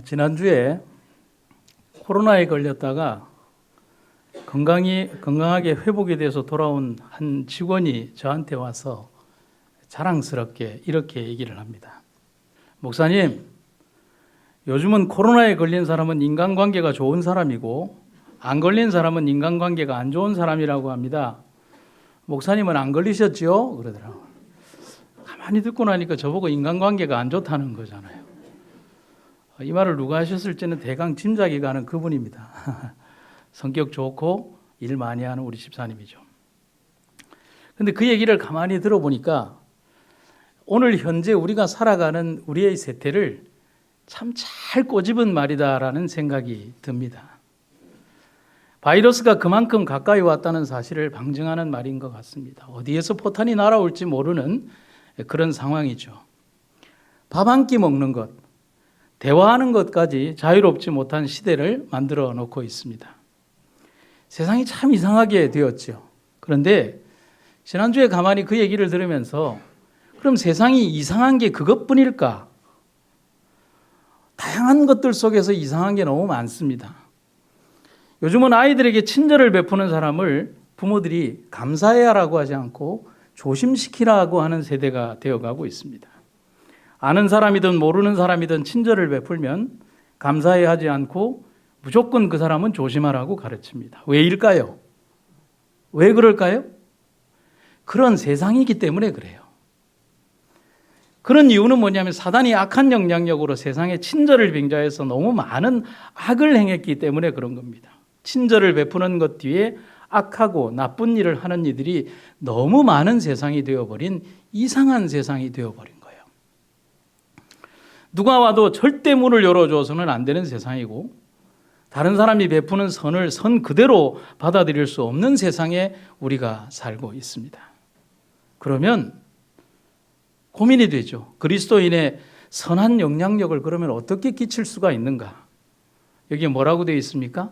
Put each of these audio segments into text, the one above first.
지난주에 코로나에 걸렸다가 건강하게 회복이 돼서 돌아온 한 직원이 저한테 와서 자랑스럽게 이렇게 얘기를 합니다. 목사님, 요즘은 코로나에 걸린 사람은 인간관계가 좋은 사람이고 안 걸린 사람은 인간관계가 안 좋은 사람이라고 합니다. 목사님은 안 걸리셨죠? 그러더라고요. 가만히 듣고 나니까 저보고 인간관계가 안 좋다는 거잖아요. 이 말을 누가 하셨을지는 대강 짐작이 가는 그분입니다. 성격 좋고 일 많이 하는 우리 집사님이죠. 그런데 그 얘기를 가만히 들어보니까 오늘 현재 우리가 살아가는 우리의 세태를 참 잘 꼬집은 말이다라는 생각이 듭니다. 바이러스가 그만큼 가까이 왔다는 사실을 방증하는 말인 것 같습니다. 어디에서 포탄이 날아올지 모르는 그런 상황이죠. 밥 한 끼 먹는 것, 대화하는 것까지 자유롭지 못한 시대를 만들어 놓고 있습니다. 세상이 참 이상하게 되었죠. 그런데 지난주에 가만히 그 얘기를 들으면서 그럼 세상이 이상한 게 그것뿐일까? 다양한 것들 속에서 이상한 게 너무 많습니다. 요즘은 아이들에게 친절을 베푸는 사람을 부모들이 감사해야라고 하지 않고 조심시키라고 하는 세대가 되어가고 있습니다. 아는 사람이든 모르는 사람이든 친절을 베풀면 감사해야 하지 않고 무조건 그 사람은 조심하라고 가르칩니다. 왜일까요? 왜 그럴까요? 그런 세상이기 때문에 그래요. 그런 이유는 뭐냐면 사단이 악한 영향력으로 세상에 친절을 빙자해서 너무 많은 악을 행했기 때문에 그런 겁니다. 친절을 베푸는 것 뒤에 악하고 나쁜 일을 하는 이들이 너무 많은 세상이 되어버린 이상한 세상이 되어버린 거예요. 누가 와도 절대 문을 열어줘서는 안 되는 세상이고 다른 사람이 베푸는 선을 선 그대로 받아들일 수 없는 세상에 우리가 살고 있습니다. 그러면 고민이 되죠. 그리스도인의 선한 영향력을 그러면 어떻게 끼칠 수가 있는가? 여기에 뭐라고 되어 있습니까?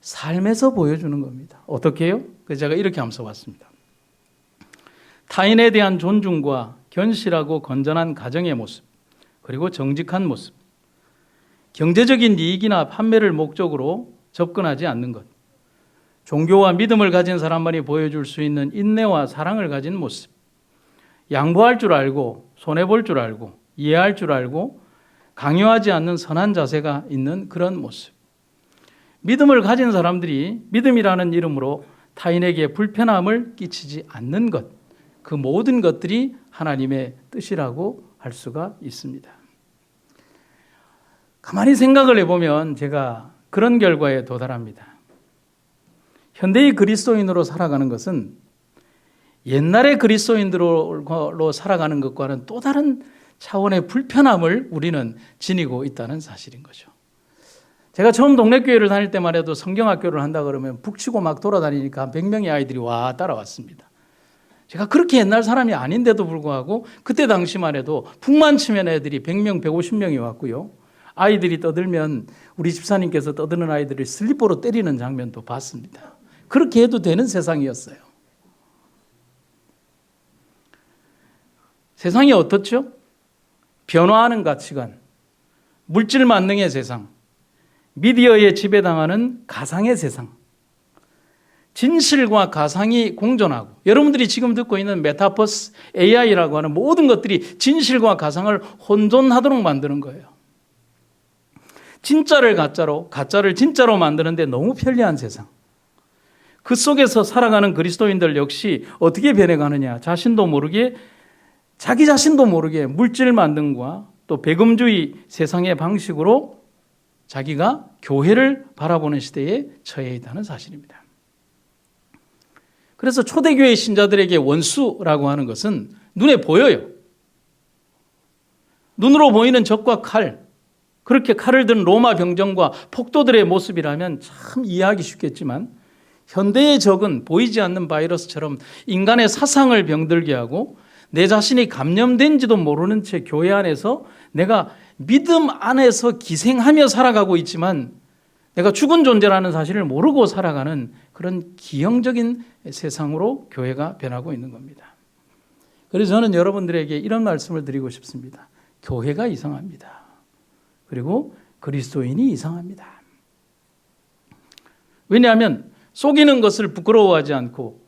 삶에서 보여주는 겁니다. 어떻게 해요? 그래서 제가 이렇게 한번 써봤습니다. 타인에 대한 존중과 견실하고 건전한 가정의 모습, 그리고 정직한 모습, 경제적인 이익이나 판매를 목적으로 접근하지 않는 것, 종교와 믿음을 가진 사람만이 보여줄 수 있는 인내와 사랑을 가진 모습, 양보할 줄 알고 손해볼 줄 알고 이해할 줄 알고 강요하지 않는 선한 자세가 있는 그런 모습. 믿음을 가진 사람들이 믿음이라는 이름으로 타인에게 불편함을 끼치지 않는 것, 그 모든 것들이 하나님의 뜻이라고 할 수가 있습니다. 가만히 생각을 해보면 제가 그런 결과에 도달합니다. 현대의 그리스도인으로 살아가는 것은 옛날의 그리스도인들로 살아가는 것과는 또 다른 차원의 불편함을 우리는 지니고 있다는 사실인 거죠. 제가 처음 동네교회를 다닐 때만 해도 성경학교를 한다 그러면 북치고 막 돌아다니니까 한 100명의 아이들이 와 따라왔습니다. 제가 그렇게 옛날 사람이 아닌데도 불구하고 그때 당시만 해도 북만 치면 애들이 100명, 150명이 왔고요. 아이들이 떠들면 우리 집사님께서 떠드는 아이들을 슬리퍼로 때리는 장면도 봤습니다. 그렇게 해도 되는 세상이었어요. 세상이 어떻죠? 변화하는 가치관, 물질 만능의 세상, 미디어에 지배당하는 가상의 세상, 진실과 가상이 공존하고 여러분들이 지금 듣고 있는 메타버스 AI라고 하는 모든 것들이 진실과 가상을 혼존하도록 만드는 거예요. 진짜를 가짜로, 가짜를 진짜로 만드는데 너무 편리한 세상. 그 속에서 살아가는 그리스도인들 역시 어떻게 변해가느냐. 자기 자신도 모르게 물질 만능과 또 배금주의 세상의 방식으로 자기가 교회를 바라보는 시대에 처해 있다는 사실입니다. 그래서 초대교회 신자들에게 원수라고 하는 것은 눈에 보여요. 눈으로 보이는 적과 칼, 그렇게 칼을 든 로마 병정과 폭도들의 모습이라면 참 이해하기 쉽겠지만 현대의 적은 보이지 않는 바이러스처럼 인간의 사상을 병들게 하고 내 자신이 감염된지도 모르는 채 교회 안에서 내가 믿음 안에서 기생하며 살아가고 있지만 내가 죽은 존재라는 사실을 모르고 살아가는 그런 기형적인 세상으로 교회가 변하고 있는 겁니다. 그래서 저는 여러분들에게 이런 말씀을 드리고 싶습니다. 교회가 이상합니다. 그리고 그리스도인이 이상합니다. 왜냐하면 속이는 것을 부끄러워하지 않고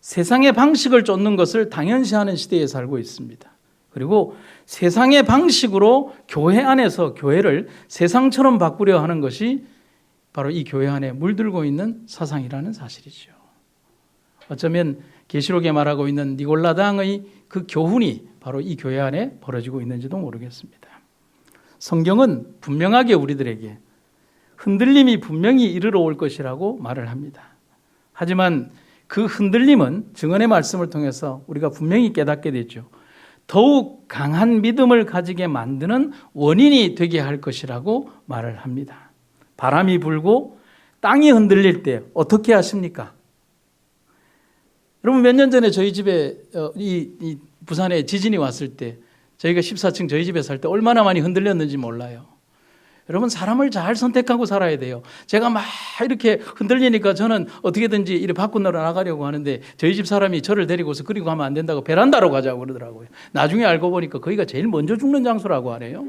세상의 방식을 쫓는 것을 당연시하는 시대에 살고 있습니다. 그리고 세상의 방식으로 교회 안에서 교회를 세상처럼 바꾸려 하는 것이 바로 이 교회 안에 물들고 있는 사상이라는 사실이죠. 어쩌면 계시록에 말하고 있는 니골라당의 그 교훈이 바로 이 교회 안에 벌어지고 있는지도 모르겠습니다. 성경은 분명하게 우리들에게 흔들림이 분명히 이르러 올 것이라고 말을 합니다. 하지만 그 흔들림은 증언의 말씀을 통해서 우리가 분명히 깨닫게 되죠. 더욱 강한 믿음을 가지게 만드는 원인이 되게 할 것이라고 말을 합니다. 바람이 불고 땅이 흔들릴 때 어떻게 하십니까? 여러분, 몇 년 전에 저희 집에 이 부산에 지진이 왔을 때 저희가 14층 저희 집에 살 때 얼마나 많이 흔들렸는지 몰라요. 여러분, 사람을 잘 선택하고 살아야 돼요. 제가 막 이렇게 흔들리니까 저는 어떻게든지 이렇게 밖으로 나가려고 하는데 저희 집 사람이 저를 데리고서 그리고 가면 안 된다고 베란다로 가자고 그러더라고요. 나중에 알고 보니까 거기가 제일 먼저 죽는 장소라고 하네요.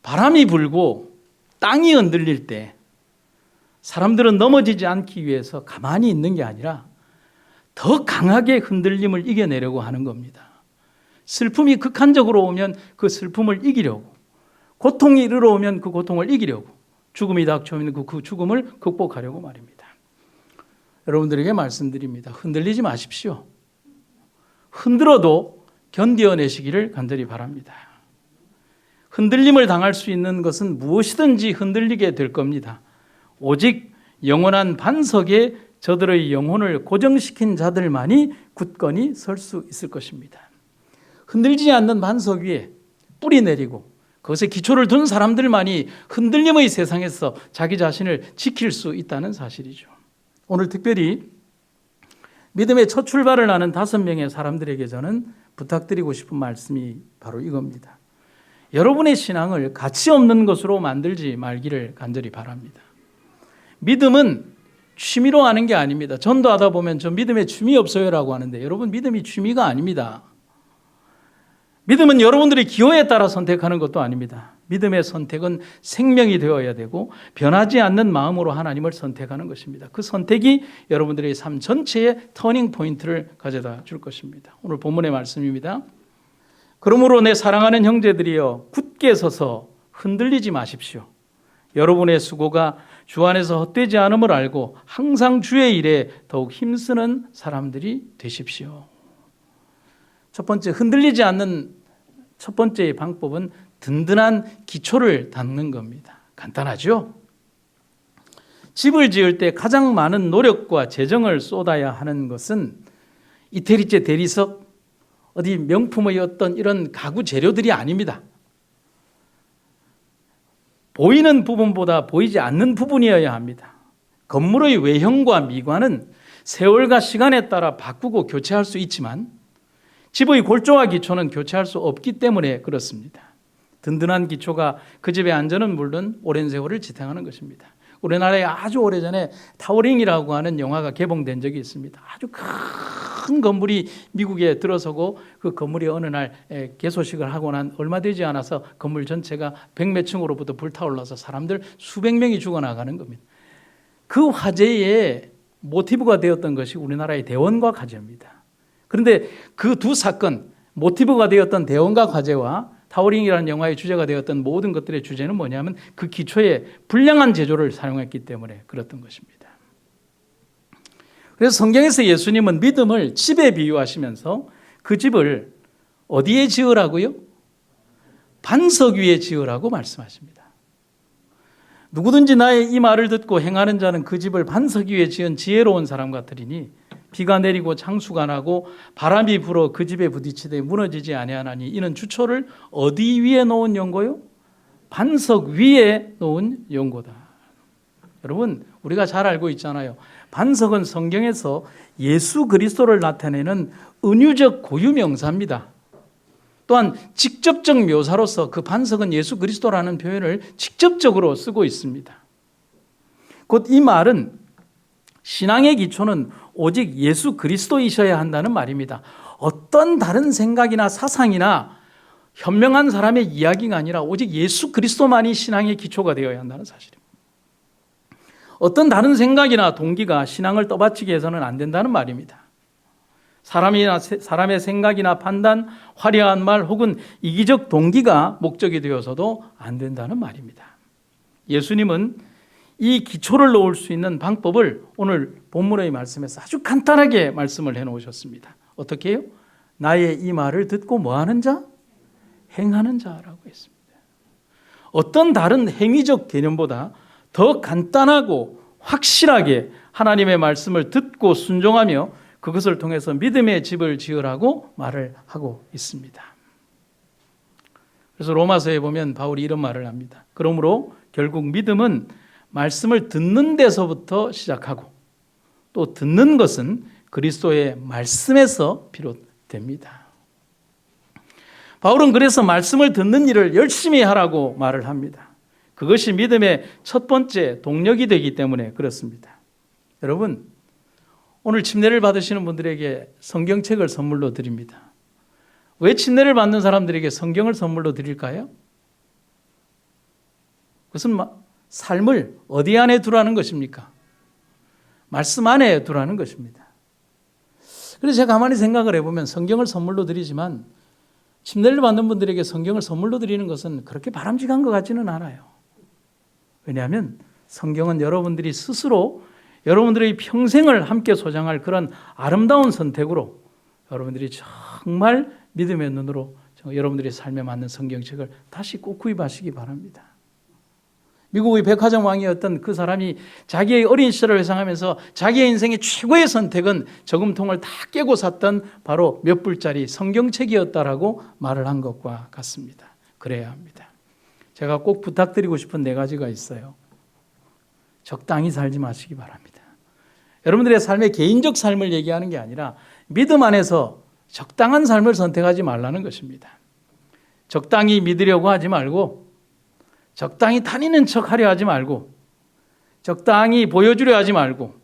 바람이 불고 땅이 흔들릴 때 사람들은 넘어지지 않기 위해서 가만히 있는 게 아니라 더 강하게 흔들림을 이겨내려고 하는 겁니다. 슬픔이 극한적으로 오면 그 슬픔을 이기려고, 고통이 이르러 오면 그 고통을 이기려고, 죽음이 닥쳐오면 그 죽음을 극복하려고 말입니다. 여러분들에게 말씀드립니다. 흔들리지 마십시오. 흔들어도 견뎌내시기를 간절히 바랍니다. 흔들림을 당할 수 있는 것은 무엇이든지 흔들리게 될 겁니다. 오직 영원한 반석에 저들의 영혼을 고정시킨 자들만이 굳건히 설 수 있을 것입니다. 흔들리지 않는 반석 위에 뿌리 내리고 그것에 기초를 둔 사람들만이 흔들림의 세상에서 자기 자신을 지킬 수 있다는 사실이죠. 오늘 특별히 믿음의 첫 출발을 하는 5명의 사람들에게 저는 부탁드리고 싶은 말씀이 바로 이겁니다. 여러분의 신앙을 가치 없는 것으로 만들지 말기를 간절히 바랍니다. 믿음은 취미로 하는 게 아닙니다. 전도하다 보면 저 믿음에 취미 없어요라고 하는데 여러분, 믿음이 취미가 아닙니다. 믿음은 여러분들의 기호에 따라 선택하는 것도 아닙니다. 믿음의 선택은 생명이 되어야 되고 변하지 않는 마음으로 하나님을 선택하는 것입니다. 그 선택이 여러분들의 삶 전체의 터닝 포인트를 가져다 줄 것입니다. 오늘 본문의 말씀입니다. 그러므로 내 사랑하는 형제들이여 굳게 서서 흔들리지 마십시오. 여러분의 수고가 주 안에서 헛되지 않음을 알고 항상 주의 일에 더욱 힘쓰는 사람들이 되십시오. 첫 번째, 흔들리지 않는 첫 번째 방법은 든든한 기초를 닦는 겁니다. 간단하죠? 집을 지을 때 가장 많은 노력과 재정을 쏟아야 하는 것은 이태리째 대리석, 어디 명품의 어떤 이런 가구 재료들이 아닙니다. 보이는 부분보다 보이지 않는 부분이어야 합니다. 건물의 외형과 미관은 세월과 시간에 따라 바꾸고 교체할 수 있지만 집의 골조와 기초는 교체할 수 없기 때문에 그렇습니다. 든든한 기초가 그 집의 안전은 물론 오랜 세월을 지탱하는 것입니다. 우리나라에 아주 오래전에 타워링이라고 하는 영화가 개봉된 적이 있습니다. 아주 큰 건물이 미국에 들어서고 그 건물이 어느 날 개소식을 하고 난 얼마 되지 않아서 건물 전체가 100몇 층으로부터 불타올라서 사람들 수백 명이 죽어나가는 겁니다. 그 화제의 모티브가 되었던 것이 우리나라의 대원과 과제입니다. 그런데 그 두 사건, 모티브가 되었던 대원과 과제와 타워링이라는 영화의 주제가 되었던 모든 것들의 주제는 뭐냐면 그 기초에 불량한 제조를 사용했기 때문에 그랬던 것입니다. 그래서 성경에서 예수님은 믿음을 집에 비유하시면서 그 집을 어디에 지으라고요? 반석 위에 지으라고 말씀하십니다. 누구든지 나의 이 말을 듣고 행하는 자는 그 집을 반석 위에 지은 지혜로운 사람 같으리니 비가 내리고 창수가 나고 바람이 불어 그 집에 부딪히되 무너지지 아니하나니 이는 주초를 어디 위에 놓은 연고요? 반석 위에 놓은 연고다. 여러분, 우리가 잘 알고 있잖아요. 반석은 성경에서 예수 그리스도를 나타내는 은유적 고유명사입니다. 또한 직접적 묘사로서 그 반석은 예수 그리스도라는 표현을 직접적으로 쓰고 있습니다. 곧 이 말은 신앙의 기초는 오직 예수 그리스도이셔야 한다는 말입니다. 어떤 다른 생각이나 사상이나 현명한 사람의 이야기가 아니라 오직 예수 그리스도만이 신앙의 기초가 되어야 한다는 사실입니다. 어떤 다른 생각이나 동기가 신앙을 떠받치게 해서는 안 된다는 말입니다. 사람의 생각이나 판단, 화려한 말 혹은 이기적 동기가 목적이 되어서도 안 된다는 말입니다. 예수님은 이 기초를 놓을 수 있는 방법을 오늘 본문의 말씀에서 아주 간단하게 말씀을 해놓으셨습니다. 어떻게 해요? 나의 이 말을 듣고 뭐하는 자? 행하는 자라고 했습니다. 어떤 다른 행위적 개념보다 더 간단하고 확실하게 하나님의 말씀을 듣고 순종하며 그것을 통해서 믿음의 집을 지으라고 말을 하고 있습니다. 그래서 로마서에 보면 바울이 이런 말을 합니다. 그러므로 결국 믿음은 말씀을 듣는 데서부터 시작하고 또 듣는 것은 그리스도의 말씀에서 비롯됩니다. 바울은 그래서 말씀을 듣는 일을 열심히 하라고 말을 합니다. 그것이 믿음의 첫 번째 동력이 되기 때문에 그렇습니다. 여러분, 오늘 침례를 받으시는 분들에게 성경책을 선물로 드립니다. 왜 침례를 받는 사람들에게 성경을 선물로 드릴까요? 그것은 삶을 어디 안에 두라는 것입니까? 말씀 안에 두라는 것입니다. 그래서 제가 가만히 생각을 해보면 성경을 선물로 드리지만 침례를 받는 분들에게 성경을 선물로 드리는 것은 그렇게 바람직한 것 같지는 않아요. 왜냐하면 성경은 여러분들이 스스로 여러분들의 평생을 함께 소장할 그런 아름다운 선택으로 여러분들이 정말 믿음의 눈으로 여러분들의 삶에 맞는 성경책을 다시 꼭 구입하시기 바랍니다. 미국의 백화점 왕이었던 그 사람이 자기의 어린 시절을 회상하면서 자기의 인생의 최고의 선택은 저금통을 다 깨고 샀던 바로 몇 불짜리 성경책이었다라고 말을 한 것과 같습니다. 그래야 합니다. 제가 꼭 부탁드리고 싶은 4가지가 있어요. 적당히 살지 마시기 바랍니다. 여러분들의 삶의 개인적 삶을 얘기하는 게 아니라 믿음 안에서 적당한 삶을 선택하지 말라는 것입니다. 적당히 믿으려고 하지 말고 적당히 다니는 척 하려 하지 말고 적당히 보여주려 하지 말고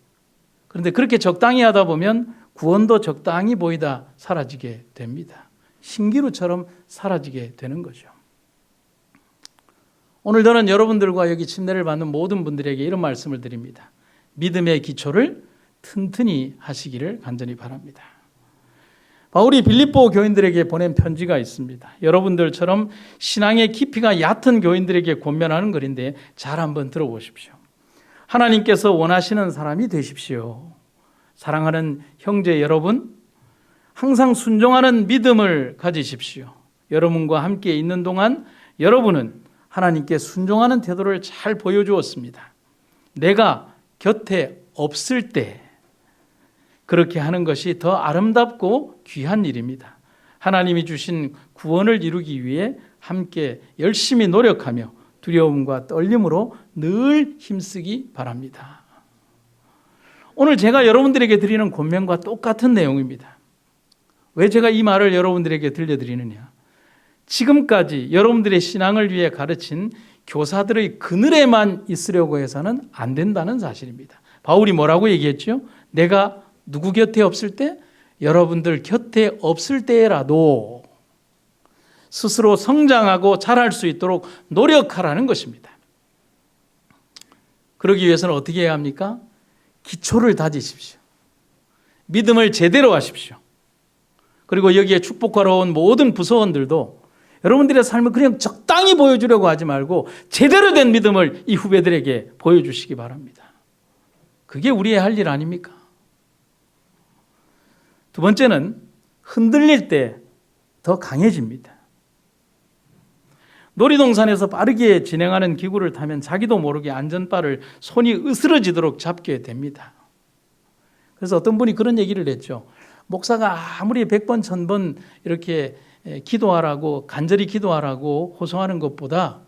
그런데 그렇게 적당히 하다 보면 구원도 적당히 보이다 사라지게 됩니다. 신기루처럼 사라지게 되는 거죠. 오늘 저는 여러분들과 여기 침례를 받는 모든 분들에게 이런 말씀을 드립니다. 믿음의 기초를 튼튼히 하시기를 간절히 바랍니다. 바울이 빌립보 교인들에게 보낸 편지가 있습니다. 여러분들처럼 신앙의 깊이가 얕은 교인들에게 권면하는 글인데 잘 한번 들어보십시오. 하나님께서 원하시는 사람이 되십시오. 사랑하는 형제 여러분, 항상 순종하는 믿음을 가지십시오. 여러분과 함께 있는 동안 여러분은 하나님께 순종하는 태도를 잘 보여주었습니다. 내가 곁에 없을 때 그렇게 하는 것이 더 아름답고 귀한 일입니다. 하나님이 주신 구원을 이루기 위해 함께 열심히 노력하며 두려움과 떨림으로 늘 힘쓰기 바랍니다. 오늘 제가 여러분들에게 드리는 권면과 똑같은 내용입니다. 왜 제가 이 말을 여러분들에게 들려드리느냐? 지금까지 여러분들의 신앙을 위해 가르친 교사들의 그늘에만 있으려고 해서는 안 된다는 사실입니다. 바울이 뭐라고 얘기했죠? 내가 누구 곁에 없을 때? 여러분들 곁에 없을 때라도 스스로 성장하고 자랄 수 있도록 노력하라는 것입니다. 그러기 위해서는 어떻게 해야 합니까? 기초를 다지십시오. 믿음을 제대로 하십시오. 그리고 여기에 축복하러 온 모든 부서원들도 여러분들의 삶을 그냥 적당히 보여주려고 하지 말고 제대로 된 믿음을 이 후배들에게 보여주시기 바랍니다. 그게 우리의 할 일 아닙니까? 두 번째는 흔들릴 때 더 강해집니다. 놀이동산에서 빠르게 진행하는 기구를 타면 자기도 모르게 안전바를 손이 으스러지도록 잡게 됩니다. 그래서 어떤 분이 그런 얘기를 했죠. 목사가 아무리 100번, 1000번 이렇게 기도하라고 간절히 기도하라고 호소하는 것보다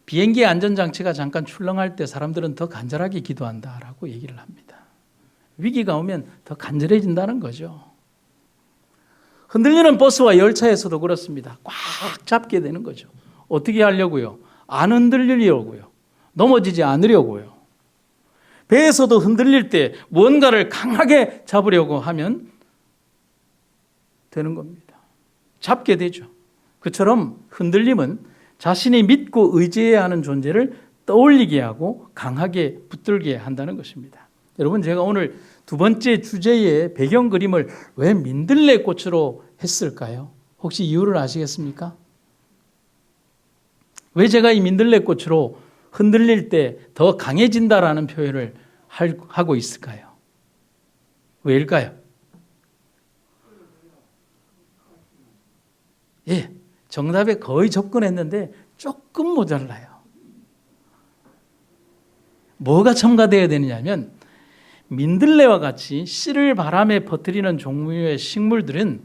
비행기 안전장치가 잠깐 출렁할 때 사람들은 더 간절하게 기도한다라고 얘기를 합니다. 위기가 오면 더 간절해진다는 거죠. 흔들리는 버스와 열차에서도 그렇습니다. 꽉 잡게 되는 거죠. 어떻게 하려고요? 안 흔들리려고요. 넘어지지 않으려고요. 배에서도 흔들릴 때 무언가를 강하게 잡으려고 하면 되는 겁니다. 잡게 되죠. 그처럼 흔들림은 자신이 믿고 의지해야 하는 존재를 떠올리게 하고 강하게 붙들게 한다는 것입니다. 여러분, 제가 오늘 두 번째 주제의 배경 그림을 왜 민들레꽃으로 했을까요? 혹시 이유를 아시겠습니까? 왜 제가 이 민들레꽃으로 흔들릴 때 더 강해진다라는 표현을 하고 있을까요? 왜일까요? 예, 정답에 거의 접근했는데 조금 모자라요. 뭐가 첨가되어야 되느냐면 민들레와 같이 씨를 바람에 퍼뜨리는 종류의 식물들은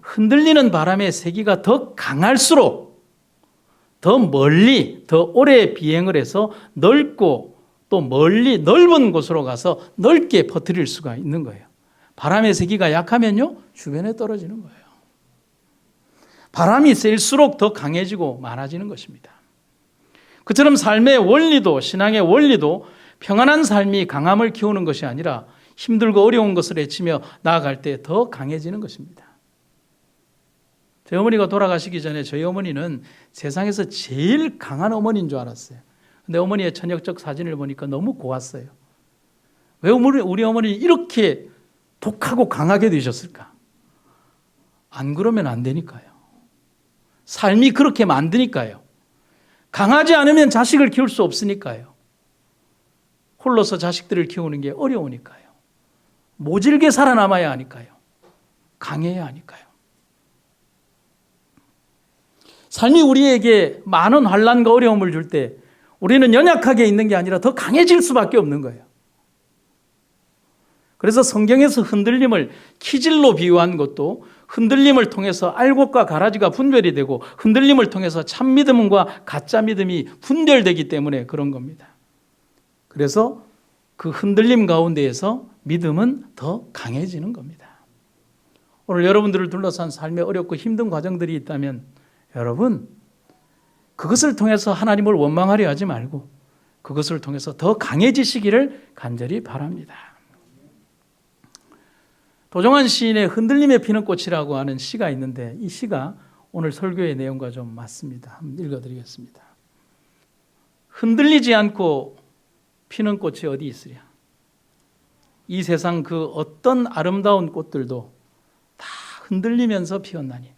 흔들리는 바람의 세기가 더 강할수록 더 멀리, 더 오래 비행을 해서 넓고 또 멀리 넓은 곳으로 가서 넓게 퍼뜨릴 수가 있는 거예요. 바람의 세기가 약하면요, 주변에 떨어지는 거예요. 바람이 셀수록 더 강해지고 많아지는 것입니다. 그처럼 삶의 원리도, 신앙의 원리도 평안한 삶이 강함을 키우는 것이 아니라 힘들고 어려운 것을 헤치며 나아갈 때 더 강해지는 것입니다. 저희 어머니가 돌아가시기 전에 저희 어머니는 세상에서 제일 강한 어머니인 줄 알았어요. 근데 어머니의 천역적 사진을 보니까 너무 고왔어요. 왜 우리 어머니 이렇게 독하고 강하게 되셨을까? 안 그러면 안 되니까요. 삶이 그렇게 만드니까요. 강하지 않으면 자식을 키울 수 없으니까요. 홀로서 자식들을 키우는 게 어려우니까요. 모질게 살아남아야 하니까요. 강해야 하니까요. 삶이 우리에게 많은 환난과 어려움을 줄 때 우리는 연약하게 있는 게 아니라 더 강해질 수밖에 없는 거예요. 그래서 성경에서 흔들림을 키질로 비유한 것도 흔들림을 통해서 알곡과 가라지가 분별이 되고 흔들림을 통해서 참 믿음과 가짜 믿음이 분별되기 때문에 그런 겁니다. 그래서 그 흔들림 가운데에서 믿음은 더 강해지는 겁니다. 오늘 여러분들을 둘러싼 삶의 어렵고 힘든 과정들이 있다면 여러분, 그것을 통해서 하나님을 원망하려 하지 말고 그것을 통해서 더 강해지시기를 간절히 바랍니다. 도종환 시인의 흔들림에 피는 꽃이라고 하는 시가 있는데 이 시가 오늘 설교의 내용과 좀 맞습니다. 한번 읽어드리겠습니다. 흔들리지 않고 피는 꽃이 어디 있으랴. 이 세상 그 어떤 아름다운 꽃들도 다 흔들리면서 피었나니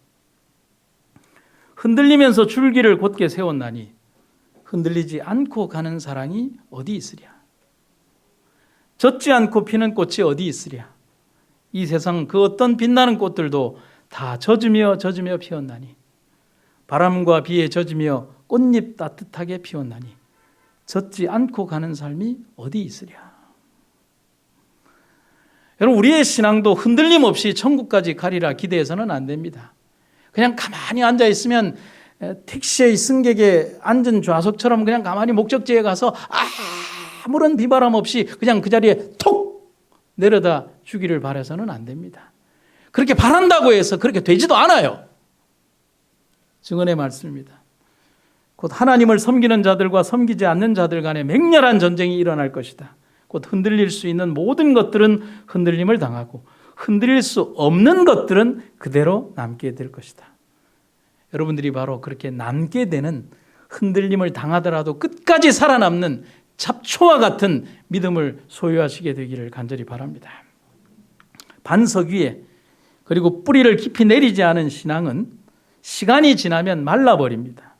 흔들리면서 줄기를 곧게 세웠나니 흔들리지 않고 가는 사랑이 어디 있으랴. 젖지 않고 피는 꽃이 어디 있으랴. 이 세상 그 어떤 빛나는 꽃들도 다 젖으며 피었나니 바람과 비에 젖으며 꽃잎 따뜻하게 피었나니 젖지 않고 가는 삶이 어디 있으랴. 여러분, 우리의 신앙도 흔들림 없이 천국까지 가리라 기대해서는 안 됩니다. 그냥 가만히 앉아 있으면 택시의 승객의 앉은 좌석처럼 그냥 가만히 목적지에 가서 아무런 비바람 없이 그냥 그 자리에 톡 내려다 주기를 바라서는 안 됩니다. 그렇게 바란다고 해서 그렇게 되지도 않아요. 증언의 말씀입니다. 곧 하나님을 섬기는 자들과 섬기지 않는 자들 간에 맹렬한 전쟁이 일어날 것이다. 곧 흔들릴 수 있는 모든 것들은 흔들림을 당하고 흔들릴 수 없는 것들은 그대로 남게 될 것이다. 여러분들이 바로 그렇게 남게 되는 흔들림을 당하더라도 끝까지 살아남는 잡초와 같은 믿음을 소유하시게 되기를 간절히 바랍니다. 반석 위에 그리고 뿌리를 깊이 내리지 않은 신앙은 시간이 지나면 말라버립니다.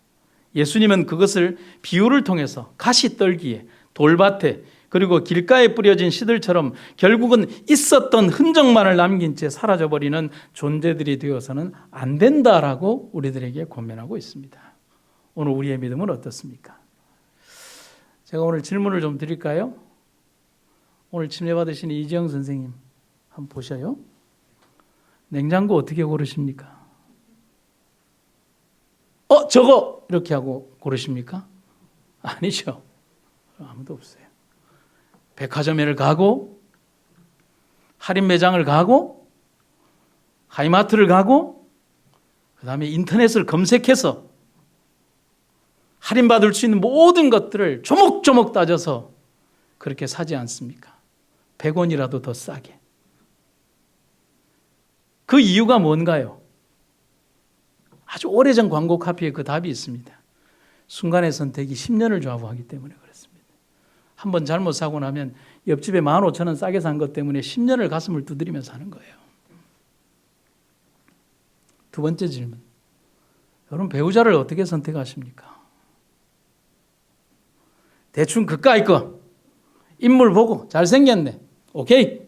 예수님은 그것을 비유를 통해서 가시떨기에 돌밭에 그리고 길가에 뿌려진 씨들처럼 결국은 있었던 흔적만을 남긴 채 사라져버리는 존재들이 되어서는 안 된다라고 우리들에게 권면하고 있습니다. 오늘 우리의 믿음은 어떻습니까? 제가 오늘 질문을 좀 드릴까요? 오늘 침례받으신 이지영 선생님 한번 보셔요. 냉장고 어떻게 고르십니까? 저거 이렇게 하고 고르십니까? 아니죠. 아무도 없어요. 백화점에 가고 할인 매장을 가고 하이마트를 가고 그다음에 인터넷을 검색해서 할인받을 수 있는 모든 것들을 조목조목 따져서 그렇게 사지 않습니까? 100원이라도 더 싸게. 그 이유가 뭔가요? 아주 오래전 광고 카피에 그 답이 있습니다. 순간의 선택이 10년을 좌우하기 때문에 그렇습니다. 한번 잘못 사고 나면 옆집에 15,000원 싸게 산 것 때문에 10년을 가슴을 두드리며 사는 거예요. 두 번째 질문. 여러분, 배우자를 어떻게 선택하십니까? 대충 그까이 거 인물 보고 잘생겼네, 오케이.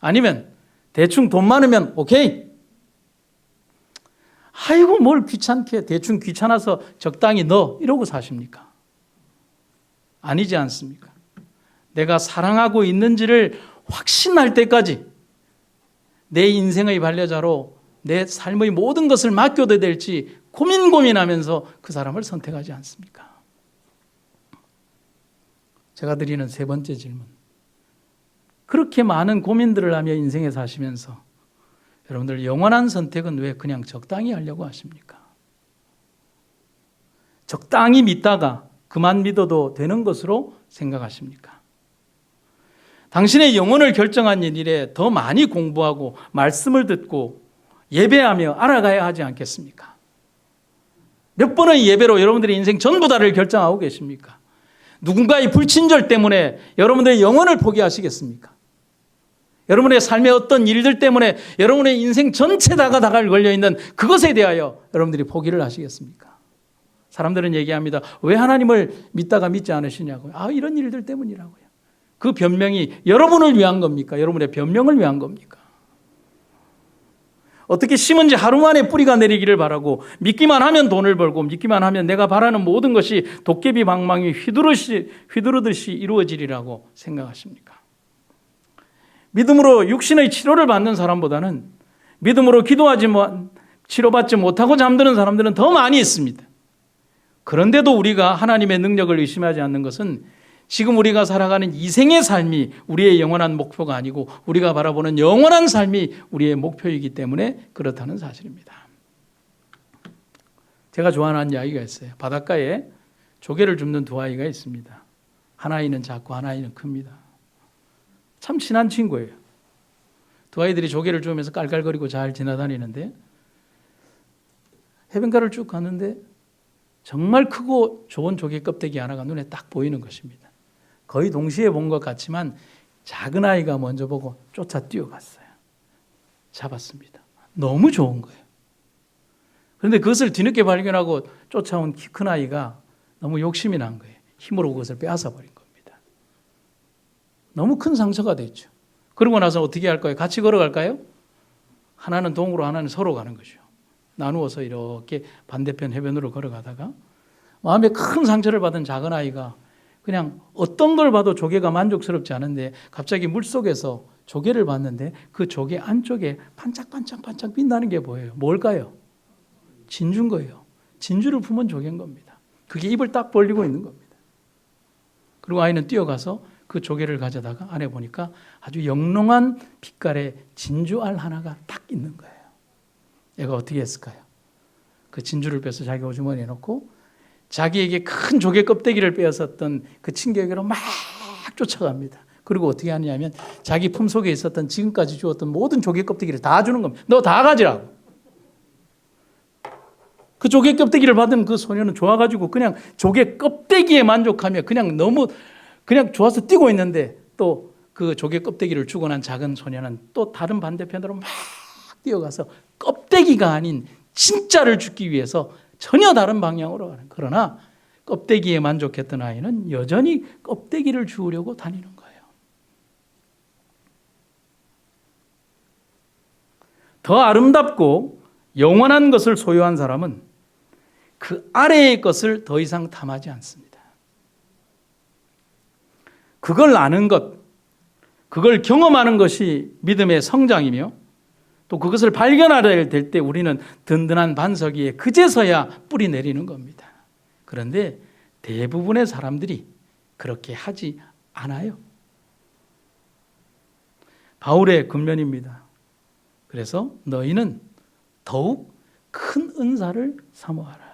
아니면 대충 돈 많으면 오케이. 아이고 뭘 귀찮게, 대충 귀찮아서 적당히 넣어, 이러고 사십니까? 아니지 않습니까? 내가 사랑하고 있는지를 확신할 때까지 내 인생의 반려자로 내 삶의 모든 것을 맡겨도 될지 고민하면서 그 사람을 선택하지 않습니까? 제가 드리는 세 번째 질문. 그렇게 많은 고민들을 하며 인생에 사시면서 여러분들 영원한 선택은 왜 그냥 적당히 하려고 하십니까? 적당히 믿다가 그만 믿어도 되는 것으로 생각하십니까? 당신의 영혼을 결정한 일에 더 많이 공부하고 말씀을 듣고 예배하며 알아가야 하지 않겠습니까? 몇 번의 예배로 여러분들의 인생 전부 다를 결정하고 계십니까? 누군가의 불친절 때문에 여러분들의 영혼을 포기하시겠습니까? 여러분의 삶의 어떤 일들 때문에 여러분의 인생 전체 다가 걸려있는 그것에 대하여 여러분들이 포기를 하시겠습니까? 사람들은 얘기합니다. 왜 하나님을 믿다가 믿지 않으시냐고요. 이런 일들 때문이라고요. 그 변명이 여러분을 위한 겁니까? 여러분의 변명을 위한 겁니까? 어떻게 심은 지 하루 만에 뿌리가 내리기를 바라고 믿기만 하면 돈을 벌고 믿기만 하면 내가 바라는 모든 것이 도깨비 방망이 휘두르듯이 이루어지리라고 생각하십니까? 믿음으로 육신의 치료를 받는 사람보다는 믿음으로 치료받지 못하고 잠드는 사람들은 더 많이 있습니다. 그런데도 우리가 하나님의 능력을 의심하지 않는 것은 지금 우리가 살아가는 이 생의 삶이 우리의 영원한 목표가 아니고 우리가 바라보는 영원한 삶이 우리의 목표이기 때문에 그렇다는 사실입니다. 제가 좋아하는 이야기가 있어요. 바닷가에 조개를 줍는 두 아이가 있습니다. 한 아이는 작고 한 아이는 큽니다. 참 친한 친구예요. 두 아이들이 조개를 주우면서 깔깔거리고 잘 지나다니는데 해변가를 쭉 갔는데 정말 크고 좋은 조개 껍데기 하나가 눈에 딱 보이는 것입니다. 거의 동시에 본 것 같지만 작은 아이가 먼저 보고 쫓아 뛰어갔어요. 잡았습니다. 너무 좋은 거예요. 그런데 그것을 뒤늦게 발견하고 쫓아온 키 큰 아이가 너무 욕심이 난 거예요. 힘으로 그것을 빼앗아 버린 겁니다. 너무 큰 상처가 됐죠. 그러고 나서 어떻게 할까요? 같이 걸어갈까요? 하나는 동으로 하나는 서로 가는 거죠. 나누어서 이렇게 반대편 해변으로 걸어가다가 마음에 큰 상처를 받은 작은 아이가 그냥 어떤 걸 봐도 조개가 만족스럽지 않은데 갑자기 물속에서 조개를 봤는데 그 조개 안쪽에 반짝반짝 빛나는 게 보여요. 뭘까요? 진주인 거예요. 진주를 품은 조개인 겁니다. 그게 입을 딱 벌리고 있는 겁니다. 그리고 아이는 뛰어가서 그 조개를 가져다가 안에 보니까 아주 영롱한 빛깔의 진주알 하나가 딱 있는 거예요. 얘가 어떻게 했을까요? 그 진주를 빼서 자기 호주머니에 넣고 자기에게 큰 조개 껍데기를 빼앗았던 그 친구에게로 막 쫓아갑니다. 그리고 어떻게 하느냐면 자기 품속에 있었던 지금까지 주었던 모든 조개 껍데기를 다 주는 겁니다. 너 다 가지라고. 그 조개 껍데기를 받은 그 소녀는 좋아가지고 그냥 조개 껍데기에 만족하며 그냥 너무 그냥 좋아서 뛰고 있는데 또 그 조개 껍데기를 주고 난 작은 소녀는 또 다른 반대편으로 막 뛰어가서 껍데기가 아닌 진짜를 주기 위해서 전혀 다른 방향으로 가는. 그러나 껍데기에 만족했던 아이는 여전히 껍데기를 주우려고 다니는 거예요. 더 아름답고 영원한 것을 소유한 사람은 그 아래의 것을 더 이상 탐하지 않습니다. 그걸 아는 것, 그걸 경험하는 것이 믿음의 성장이며 또 그것을 발견하려 될 때 우리는 든든한 반석 위에 그제서야 뿌리 내리는 겁니다. 그런데 대부분의 사람들이 그렇게 하지 않아요. 바울의 근면입니다. 그래서 너희는 더욱 큰 은사를 사모하라.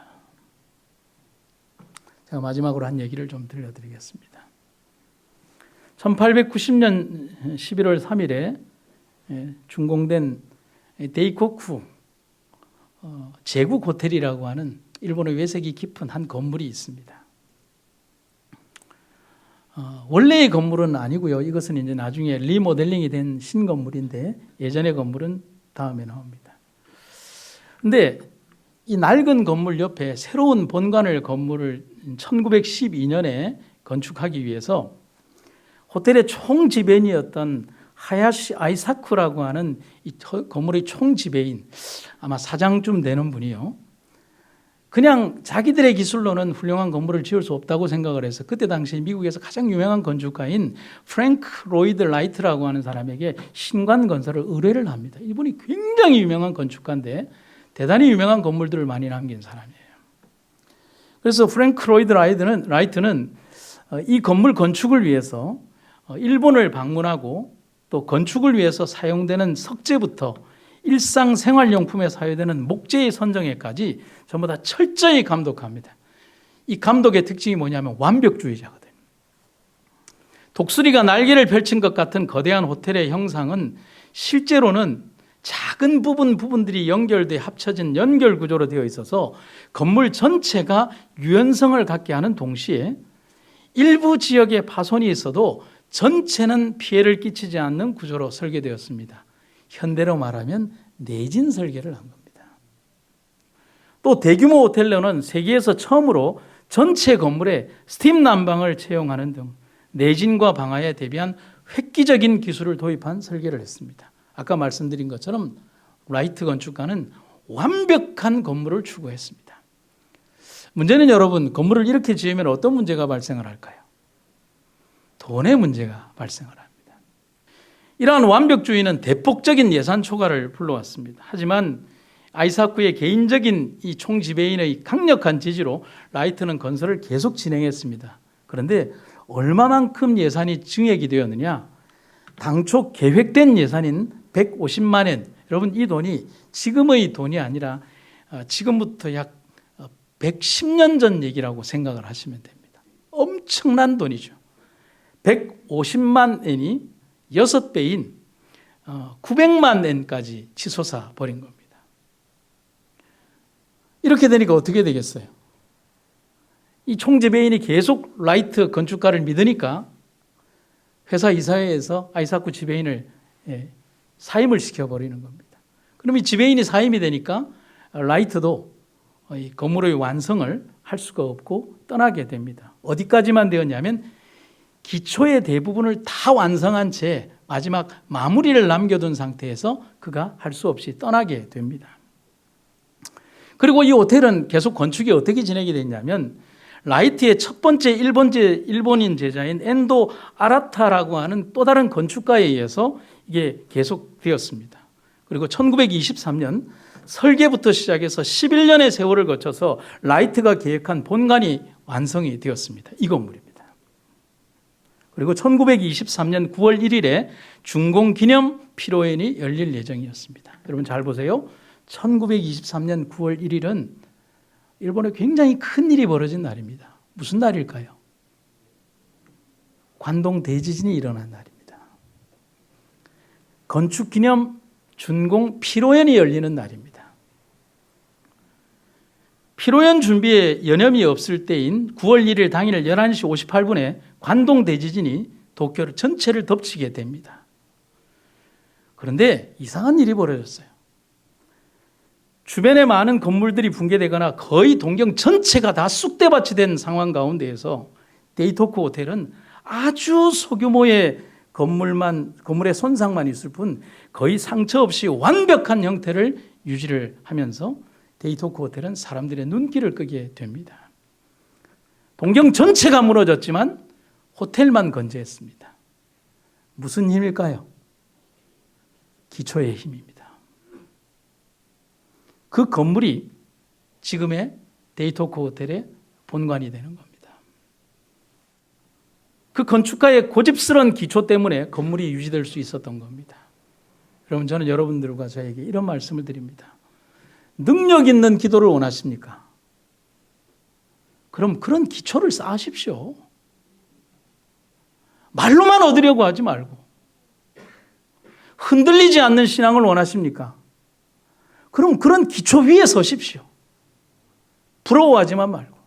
제가 마지막으로 한 얘기를 좀 들려드리겠습니다. 1890년 11월 3일에 준공된 데이코쿠 제국 호텔이라고 하는 일본의 외색이 깊은 한 건물이 있습니다. 원래의 건물은 아니고요. 이것은 이제 나중에 리모델링이 된 신건물인데 예전의 건물은 다음에 나옵니다. 근데 이 낡은 건물 옆에 새로운 본관을 건물을 1912년에 건축하기 위해서 호텔의 총지배인이었던 하야시 아이사쿠라고 하는 이 건물의 총지배인, 아마 사장쯤 되는 분이요. 그냥 자기들의 기술로는 훌륭한 건물을 지을 수 없다고 생각을 해서 그때 당시 미국에서 가장 유명한 건축가인 프랭크 로이드 라이트라고 하는 사람에게 신관 건설을 의뢰를 합니다. 이분이 굉장히 유명한 건축가인데 대단히 유명한 건물들을 많이 남긴 사람이에요. 그래서 프랭크 로이드 라이트는 이 건물 건축을 위해서 일본을 방문하고 또 건축을 위해서 사용되는 석재부터 일상생활용품에 사용되는 목재의 선정에까지 전부 다 철저히 감독합니다. 이 감독의 특징이 뭐냐면 완벽주의자거든요. 독수리가 날개를 펼친 것 같은 거대한 호텔의 형상은 실제로는 작은 부분들이 연결돼 합쳐진 연결 구조로 되어 있어서 건물 전체가 유연성을 갖게 하는 동시에 일부 지역에 파손이 있어도 전체는 피해를 끼치지 않는 구조로 설계되었습니다. 현대로 말하면 내진 설계를 한 겁니다. 또 대규모 호텔로는 세계에서 처음으로 전체 건물에 스팀 난방을 채용하는 등 내진과 방화에 대비한 획기적인 기술을 도입한 설계를 했습니다. 아까 말씀드린 것처럼 라이트 건축가는 완벽한 건물을 추구했습니다. 문제는 여러분, 건물을 이렇게 지으면 어떤 문제가 발생을 할까요? 돈의 문제가 발생을 합니다. 이러한 완벽주의는 대폭적인 예산 초과를 불러왔습니다. 하지만 아이사쿠의 개인적인 이 총지배인의 강력한 지지로 라이트는 건설을 계속 진행했습니다. 그런데 얼마만큼 예산이 증액이 되었느냐? 당초 계획된 예산인 150만 엔. 여러분, 이 돈이 지금의 돈이 아니라 지금부터 약 110년 전 얘기라고 생각을 하시면 됩니다. 엄청난 돈이죠. 150만 엔이 6배인 900만 엔까지 치솟아 버린 겁니다. 이렇게 되니까 어떻게 되겠어요? 이 총지배인이 계속 라이트 건축가를 믿으니까 회사 이사회에서 아이사쿠 지배인을 사임을 시켜버리는 겁니다. 그럼 이 지배인이 사임이 되니까 라이트도 이 건물의 완성을 할 수가 없고 떠나게 됩니다. 어디까지만 되었냐면 기초의 대부분을 다 완성한 채 마지막 마무리를 남겨둔 상태에서 그가 할 수 없이 떠나게 됩니다. 그리고 이 호텔은 계속 건축이 어떻게 진행이 됐냐면 라이트의 첫 번째 일본인 제자인 엔도 아라타라고 하는 또 다른 건축가에 의해서 이게 계속되었습니다. 그리고 1923년 설계부터 시작해서 11년의 세월을 거쳐서 라이트가 계획한 본관이 완성이 되었습니다. 이 건물입니다. 그리고 1923년 9월 1일에 준공 기념 피로연이 열릴 예정이었습니다. 여러분 잘 보세요. 1923년 9월 1일은 일본에 굉장히 큰 일이 벌어진 날입니다. 무슨 날일까요? 관동 대지진이 일어난 날입니다. 건축 기념 준공 피로연이 열리는 날입니다. 피로연 준비에 여념이 없을 때인 9월 1일 당일 11시 58분에 관동 대지진이 도쿄를 전체를 덮치게 됩니다. 그런데 이상한 일이 벌어졌어요. 주변에 많은 건물들이 붕괴되거나 거의 동경 전체가 다 쑥대밭이 된 상황 가운데에서 데이토쿠 호텔은 아주 소규모의 건물의 손상만 있을 뿐 거의 상처 없이 완벽한 형태를 유지를 하면서 데이토쿠 호텔은 사람들의 눈길을 끄게 됩니다. 동경 전체가 무너졌지만 호텔만 건재했습니다. 무슨 힘일까요? 기초의 힘입니다. 그 건물이 지금의 데이토쿠 호텔의 본관이 되는 겁니다. 그 건축가의 고집스러운 기초 때문에 건물이 유지될 수 있었던 겁니다. 여러분, 저는 여러분들과 저에게 이런 말씀을 드립니다. 능력 있는 기도를 원하십니까? 그럼 그런 기초를 쌓으십시오. 말로만 얻으려고 하지 말고. 흔들리지 않는 신앙을 원하십니까? 그럼 그런 기초 위에 서십시오. 부러워하지만 말고.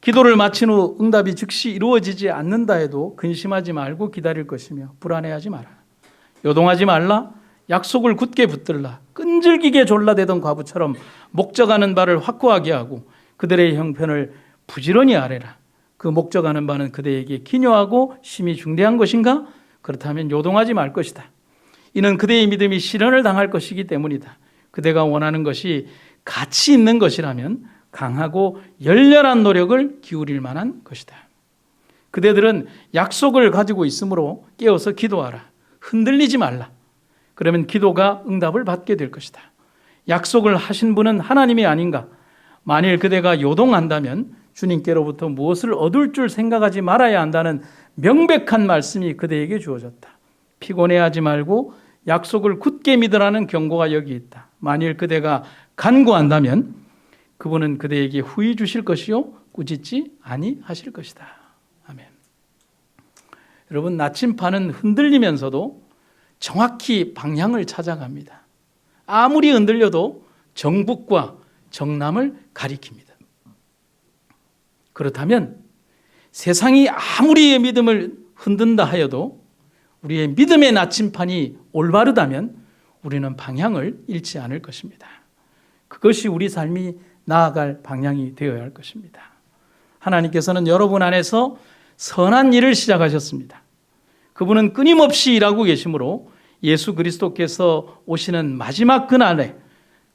기도를 마친 후 응답이 즉시 이루어지지 않는다 해도 근심하지 말고 기다릴 것이며 불안해하지 마라. 요동하지 말라. 약속을 굳게 붙들라. 끈질기게 졸라대던 과부처럼 목적하는 바를 확고하게 하고 그들의 형편을 부지런히 아뢰라. 그 목적하는 바는 그대에게 기묘하고 심히 중대한 것인가? 그렇다면 요동하지 말 것이다. 이는 그대의 믿음이 시련을 당할 것이기 때문이다. 그대가 원하는 것이 가치 있는 것이라면 강하고 열렬한 노력을 기울일 만한 것이다. 그대들은 약속을 가지고 있으므로 깨어서 기도하라. 흔들리지 말라. 그러면 기도가 응답을 받게 될 것이다. 약속을 하신 분은 하나님이 아닌가? 만일 그대가 요동한다면 주님께로부터 무엇을 얻을 줄 생각하지 말아야 한다는 명백한 말씀이 그대에게 주어졌다. 피곤해하지 말고 약속을 굳게 믿으라는 경고가 여기 있다. 만일 그대가 간구한다면 그분은 그대에게 후히 주실 것이요 꾸짖지 아니하실 것이다. 아멘. 여러분, 나침반은 흔들리면서도 정확히 방향을 찾아갑니다. 아무리 흔들려도 정북과 정남을 가리킵니다. 그렇다면 세상이 아무리 믿음을 흔든다 하여도 우리의 믿음의 나침판이 올바르다면 우리는 방향을 잃지 않을 것입니다. 그것이 우리 삶이 나아갈 방향이 되어야 할 것입니다. 하나님께서는 여러분 안에서 선한 일을 시작하셨습니다. 그분은 끊임없이 일하고 계시므로 예수 그리스도께서 오시는 마지막 그날에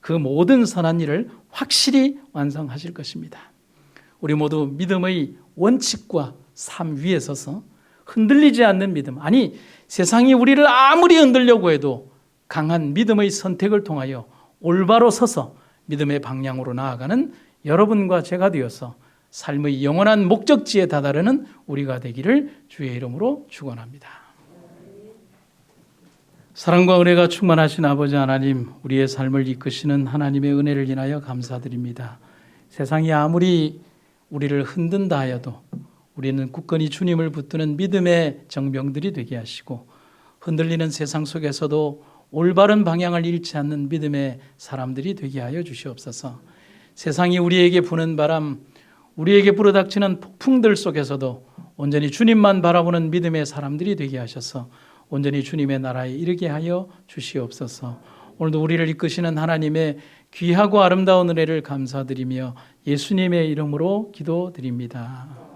그 모든 선한 일을 확실히 완성하실 것입니다. 우리 모두 믿음의 원칙과 삶 위에 서서 흔들리지 않는 믿음, 아니 세상이 우리를 아무리 흔들려고 해도 강한 믿음의 선택을 통하여 올바로 서서 믿음의 방향으로 나아가는 여러분과 제가 되어서 삶의 영원한 목적지에 다다르는 우리가 되기를 주의 이름으로 축원합니다. 사랑과 은혜가 충만하신 아버지 하나님, 우리의 삶을 이끄시는 하나님의 은혜를 인하여 감사드립니다. 세상이 아무리 우리를 흔든다 하여도 우리는 굳건히 주님을 붙드는 믿음의 정병들이 되게 하시고 흔들리는 세상 속에서도 올바른 방향을 잃지 않는 믿음의 사람들이 되게 하여 주시옵소서. 세상이 우리에게 부는 바람, 우리에게 불어닥치는 폭풍들 속에서도 온전히 주님만 바라보는 믿음의 사람들이 되게 하셔서 온전히 주님의 나라에 이르게 하여 주시옵소서. 오늘도 우리를 이끄시는 하나님의 귀하고 아름다운 은혜를 감사드리며 예수님의 이름으로 기도드립니다.